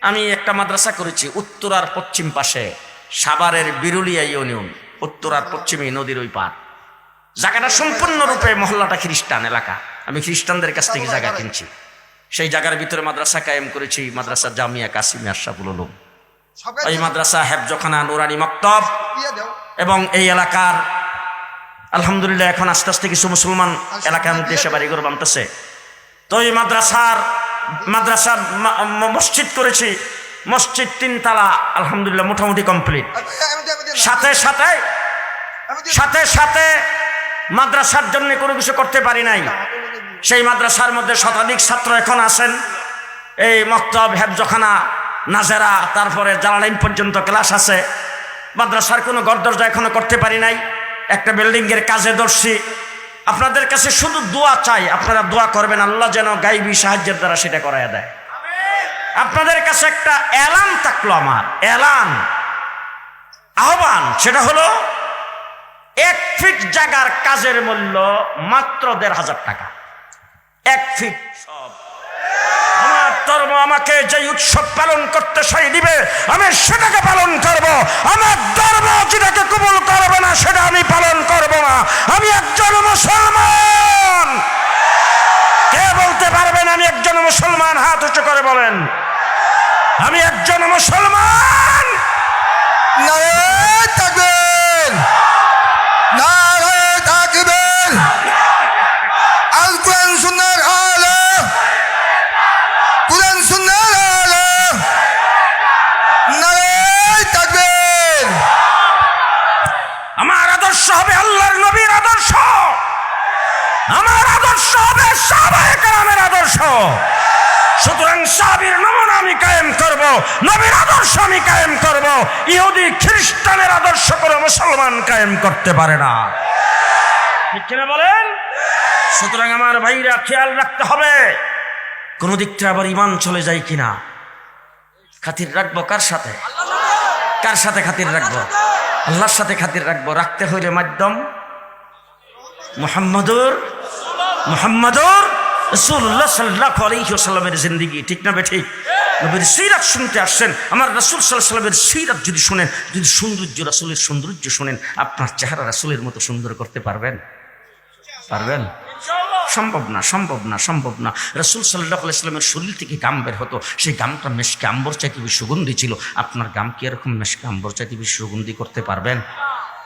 আমি একটা মাদ্রাসা করেছি উত্তর আর পশ্চিম পাশে, সাভারের বিরুলিয়া ইউনিয়ন, উত্তর আর পশ্চিমে নদীর ওই পার। জায়গাটা সম্পূর্ণরূপে মহল্লাটা খ্রিস্টান এলাকা। আমি খ্রিস্টানদের কাছ থেকে জায়গা কিনছি, সেই জায়গার ভিতরে মাদ্রাসা কায়েম করেছি, মাদ্রাসা জামিয়া কাসিমে আশরাফুল উলুম। এই মাদ্রাসা হেফজখানা নুরানি মক্তব, এবং এই এলাকার আলহামদুলিল্লাহ এখন আস্তে আস্তে কিছু মুসলমান এলাকার মধ্যে এসে বাড়িঘর বানতেছে। তো এই মাদ্রাসার মসজিদ করেছি, মসজিদ 3 তলা আলহামদুলিল্লাহ মোটামুটি কমপ্লিট। সাথে সাথে মাদ্রাসার জন্য কোনো কিছু করতে পারি নাই। সেই মাদ্রাসার মধ্যে শতাধিক ছাত্র এখন আছেন। এই মক্তব, হেফজখানা, নাজেরা, তারপরে জালালাইন পর্যন্ত ক্লাস আছে। মাদ্রাসার কোনো ঘর দরজা এখনো করতে পারি নাই। একটা বিল্ডিংয়ের কাজে ধরছি। আপনাদের কাছে শুধু দোয়া চাই, আপনারা দোয়া করবেন আল্লাহ যেন গাইবী সাহায্যের দ্বারা সেটা করাইয়া দেয়। আপনাদের কাছে একটা এলান থাকলো, আমার এলান, আহ্বান, সেটা হলো 1 ফিট জায়গার কাজের মূল্য মাত্র 1,500 টাকা। 1 ফিট। সব আমার ধর্ম আমাকে যে উৎসব পালন করতে সেই দিবে, আমি সেটাকে পালন করব। আমার ধর্ম যেটাকে কবুল করবে না সেটা আমি পালন করব না। আমি একজন মুসলমান। কে বলতে পারবেন আমি একজন মুসলমান? হাত উঁচু করে বলেন, আমি একজন মুসলমান। নারায়ে তাকবীর, নারায়ে তাকবীর। আল কোরআন সুন্নাহর আলো, কোরআন সুন্নাহর আলো, নারায়ে তাকবীর। আমার আদর্শ হবে আল্লাহর নবীর আদর্শ, আমার আদর্শ হবে সাহাবায়ে কেরামের আদর্শ। সুতরাং সাহাবীর নমুনা আমি কায়েম করব, নবীর আদর্শ আমি কায়েম করব। ইহুদি খ্রিস্টানের আদর্শ করে মুসলমান কায়েম করতে পারে না, ঠিক কিনা বলেন? সুতরাং আমার ভাইরা খেয়াল রাখতে হবে, কোন দিক থেকে আবার ইমান চলে যায় কিনা। খাতির রাখবো কার সাথে? কার সাথে খাতির রাখবো? আল্লাহর সাথে খাতির রাখবো। রাখতে হইলে মাধ্যম মুহাম্মাদুর রাসূলুল্লাহ সাল্লাল্লাহু আলাইহি ওয়াসাল্লামের জিন্দেগি, ঠিক না বেঠিক? নবীর সিরাত শুনতে আসছেন, আমার রাসূল সাল্লাল্লাহু আলাইহি ওয়াসাল্লামের সিরাত যদি শুনেন, যদি সৌন্দর্য, রাসূলের সৌন্দর্য শুনেন, আপনার চেহারা রাসূলের মতো সুন্দর করতে পারবেন? পারবেন? সম্ভব না, সম্ভব না, সম্ভব না। রাসূল সাল্লাল্লাহু আলাইহি ওয়াসাল্লামের শরীর থেকে গাম বের হতো, সেই গামটা মেশকে আম্বর চাইতে বেশি সুগন্ধি ছিল। আপনার গাম কি এরকম মেশকে আম্বর চাইতে বেশি সুগন্ধি করতে পারবেন?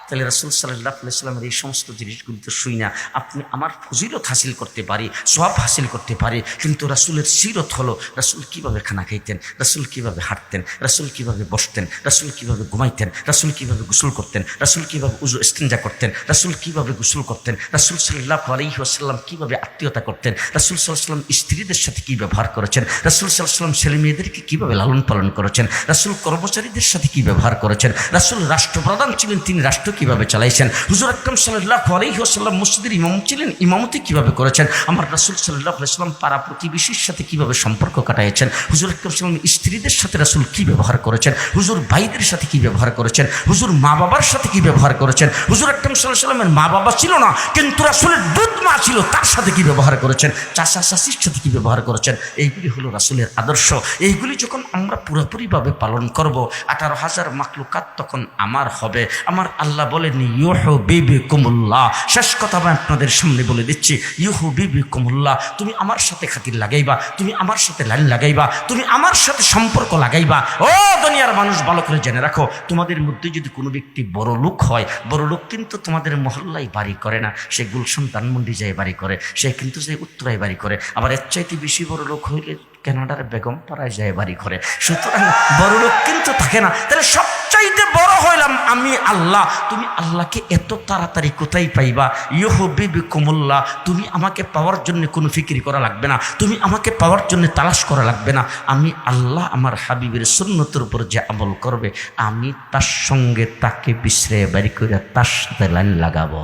তাহলে রাসূল সাল্লাল্লাহু আলাইহি ওয়াসাল্লামের এই সমস্ত জিনিসগুলো তো শুই না আপনি আমার ফজিলত হাসিল করতে পারি, সওয়াব হাসিল করতে পারি, কিন্তু রাসূলের সিরত হলো রাসূল কিভাবে খানা খাইতেন, রাসূল কিভাবে হাঁটতেন, রাসূল কিভাবে বসতেন, রাসূল কিভাবে ঘুমাইতেন, রাসূল কিভাবে গোসল করতেন, রাসূল কিভাবে উযু ইস্তিনজা করতেন, রাসূল কিভাবে গোসল করতেন, রাসূল সাল্লাল্লাহু আলাইহি ওয়াসাল্লাম কিভাবে আত্মীয়তা করতেন, রাসূল সাল্লাল্লাহু আলাইহি ওয়াসাল্লাম স্ত্রীদের সাথে কি ব্যবহার করেছেন, রাসূল সাল্লাল্লাহু আলাইহি ওয়াসাল্লাম ছেলে মেয়েদেরকে কিভাবে লালন পালন করেছেন, রাসূল কর্মচারীদের সাথে কি ব্যবহার করেছেন, রাসূল রাষ্ট্রপ্রধান ছিলেন, তিনি রাষ্ট্র কিভাবে চালাইছেন, হুজুর আকরাম সাল্লাল্লাহু আলাইহি ওয়াসাল্লাম মসজিদের ইমাম ছিলেন, ইমামতি কিভাবে করেছেন, আমার রাসূল সাল্লাল্লাহু আলাইহি ওয়াসাল্লাম পাড়া প্রতিবেশীর সাথে কিভাবে সম্পর্ক কাটাইছেন, হুজুর আকরাম সাল্লাল্লাহু স্ত্রীদের সাথে রাসূল কি ব্যবহার করেছেন, হুজুর ভাইদের সাথে কি ব্যবহার করেছেন, হুজুর মা বাবার সাথে কি ব্যবহার করেছেন, হুজুর আকরাম সাল্লাল্লাহু আলাইহি ওয়াসাল্লামের মা বাবা ছিল না কিন্তু রাসূলের দুধ মা ছিল, তার সাথে কি ব্যবহার করেছেন, চাচা চাচির সাথে কি ব্যবহার করেছেন। এইগুলি হলো রাসূলের আদর্শ। এইগুলি যখন আমরা পুরোপুরিভাবে পালন করব, 18,000 মাখলুকাত তখন আমার হবে। আমার আল্লাহ বলেন ইউহিব্বুকুমুল্লাহ। শেষ কথা আমি আপনাদের সামনে বলে দিচ্ছি, ইউহিব্বুকুমুল্লাহ। তুমি আমার সাথে খাতির লাগাইবা, তুমি আমার সাথে লাইন লাগাইবা, তুমি আমার সাথে সম্পর্ক লাগাইবা। ও দুনিয়ার মানুষ, ভালো করে জেনে রাখো, তোমাদের মধ্যে যদি কোনো ব্যক্তি বড় লোক হয়, বড় লোক কিন্তু তোমাদের মহল্লায় বাড়ি করে না, সে গুলশান ধানমন্ডি যায় বাড়ি করে, সে কিন্তু যে উত্তরায় বাড়ি করে। আবার এর চাইতে বেশি বড় লোক হইলে কানাডার বেগম পাড়ায় যায় বাড়ি করে। সুতরাং বড় লোক কিন্তু থাকে না। তাহলে সবচাইতে বড় হইলাম আমি আল্লাহ। তুমি আল্লাহকে এত তাড়াতাড়ি কোথায় পাইবা? ইউহিব্বুকুমুল্লাহ। তুমি আমাকে পাওয়ার জন্য কোনো ফিকির করা লাগবে না, তুমি আমাকে পাওয়ার জন্য তালাশ করা লাগবে না। আমি আল্লাহ আমার হাবিবের সুন্নতের উপর যে আমল করবে, আমি তার সঙ্গে তাকে বিছড়ে বাড়ি করে তার সাথে লাইন লাগাবো।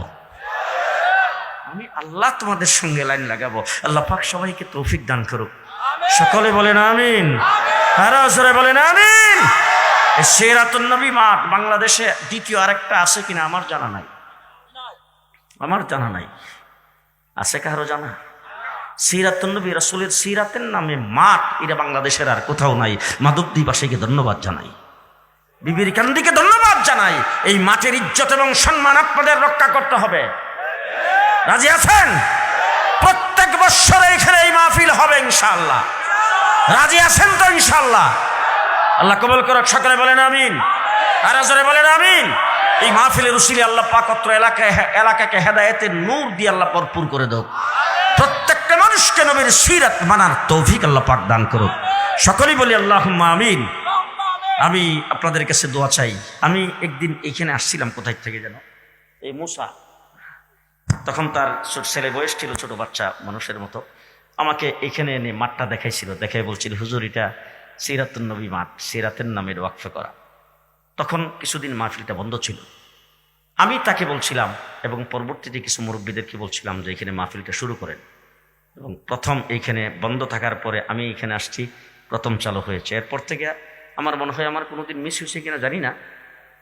আমি আল্লাহ তোমাদের সঙ্গে লাইন লাগাবো। আল্লাহ পাক সবাইকে তৌফিক দান করুক। সকলে বলেন আমিন, আরো জোরে বলেন আমিন। সিরাতুন নবী মাঠ বাংলাদেশে দ্বিতীয় আরেকটা আছে কিনা আমার জানা নাই, আমার জানা নাই। আছে কারো জানা? সিরাতুন নবী রাসূলের সিরাতের নামে মাঠ, এটা বাংলাদেশের আর কোথাও নাই। মাধবদীবাসীকে ধন্যবাদ জানাই, বিবির কান্দিকে ধন্যবাদ জানাই। এই মাঠের ইজ্জত এবং সম্মান আপনাদের রক্ষা করতে হবে। রাজি আছেন? প্রত্যেক বছর এখানে এই মাহফিল হবে ইনশাআল্লাহ। রাজি আছেন তো ইনশাআল্লাহ? আল্লাহ কবুল করুক, সকলে বলেন আমিন। আর জোরে বলেন আমিন। এই মাহফিলের উসিলে আল্লাহ পাক অত্র এলাকাকে হেদায়েতের নূর দিয়ে আল্লাহ ভরপুর করে দাও। প্রত্যেকটা মানুষকে নবীর সিরাত মানার তৌফিক আল্লাহ পাক দান করুক। সকলেই বলি আল্লাহুম্মা আমিন। আমি আপনাদের কাছে দোয়া চাই। আমি একদিন এখানে আসছিলাম, কোথায় থেকে যেন, এই মুসা, তখন তার ছেলে বয়স ছিল ছোট বাচ্চা মানুষের মতো, আমাকে এখানে এনে মাঠটা দেখাইছিল, দেখাই বলছিল হুজুর এটা সিরাতুন নবী মাঠ, সিরাতের নামের ওয়াকফে করা। তখন কিছুদিন মাহফিলটা বন্ধ ছিল। আমি তাকে বলছিলাম এবং পরবর্তীতে কিছু মুরব্বীদেরকে বলছিলাম যে এখানে মাহফিলটা শুরু করেন। এবং প্রথম এইখানে বন্ধ থাকার পরে আমি এখানে আসছি, প্রথম চালু হয়েছে। এরপর থেকে আমার মনে হয় আমার কোনোদিন মিস হয়েছে কিনা জানি না,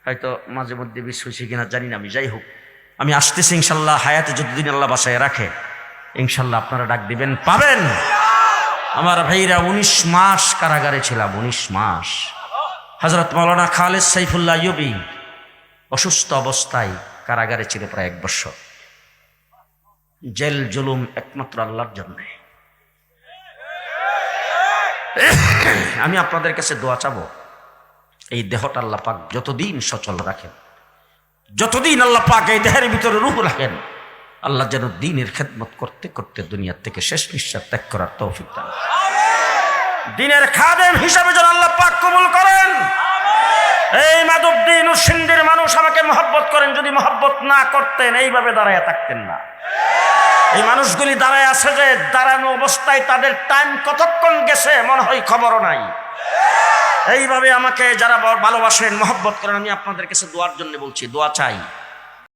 হয়তো মাঝে মধ্যে মিস হয়েছে কিনা জানি না আমি। যাই হোক, আমি আসতেছি ইনশাল্লাহ। হায়াতে যতদিন আল্লাহ বাসায় রাখে ইনশাল্লাহ আপনারা ডাক দিবেন, পাবেন। আমার ভাইরা 19 মাস কারাগারে ছিলাম, 19 মাস। হযরত মাওলানা খালেদ সাইফুল্লাহ আইয়ুবী অসুস্থ অবস্থায় কারাগারে ছিল প্রায় 1 বছর। জেল জুলুম একমাত্র আল্লাহর জন্য। আমি আপনাদের কাছে দোয়া চাবো, এই দেহটা আল্লাহ পাক যতদিন সচল রাখেন, যতদিন আল্লাহ পাক এই দেহের ভিতরে রূহ রাখেন, আল্লাহ যেন দ্বীনের খেদমত করতে করতে দুনিয়ার থেকে শেষ নিঃশ্বাস ত্যাগ করার তৌফিক দান। দ্বীনের খাদেম হিসাবে যেন আল্লাহ পাক কবুল করেন। এই মাধবদী সিন্ধির মানুষ আমাকে মহব্বত করেন, যদি মহব্বত না করতেন এইভাবে দাঁড়ায় থাকতেন না। এই মানুষগুলি দাঁড়ায় আছে যে দাঁড়ানো অবস্থায় তাদের টাইম কতক্ষণ গেছে মনে হয় খবরও নাই। এইভাবে আমাকে যারা ভালোবাসেন, মহব্বত করেন, আমি আপনাদের কাছে দোয়ার জন্য বলছি, দোয়া চাই।